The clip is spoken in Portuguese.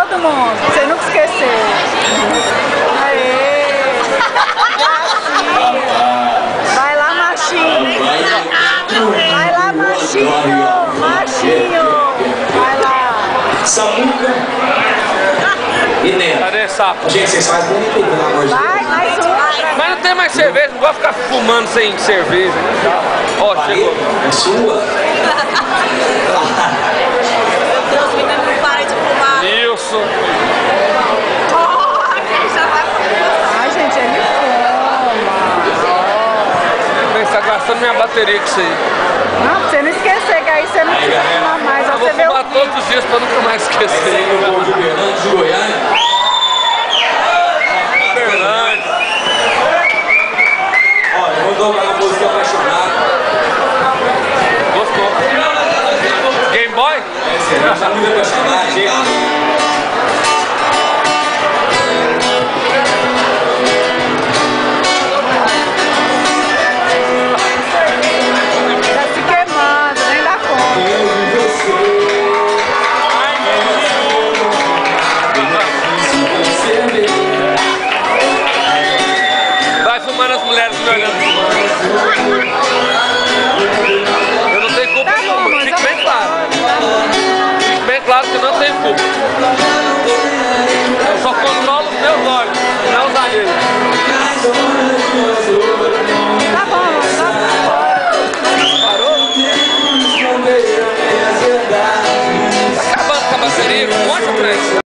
todo mundo, você nunca esqueceu. Aê! Vai lá, machinho. Vai lá, machinho. Machinho. Vai lá. Samuca e Neto. Cadê sapo? Gente, vocês fazem bonito aí, pelo amor de Deus. Vai, mais uma. Mas não tem mais cerveja, não gosto de ficar fumando sem cerveja. Ó, chegou. É sua? Deus, menino, não para de fumar. Nilson. Ai, gente, ele fuma. Você tá gastando minha bateria com isso aí. Não, pra você não esquecer, que aí você não precisa fumar mais. Ó, Eu vou você vê fumar o todos os dias pra nunca mais esquecer. O povo de Uberlândia, de Goiânia. Fernandes. Olha, eu vou tocar uma música apaixonada. Gostou? Game Boy? Essa música apaixonada, gente. tá se queimando, nem dá conta. Vai fumando as mulheres me olhando. Eu não tenho culpa Tá bom, nenhuma, mas fique bem claro. Fique bem claro que eu não tenho culpa.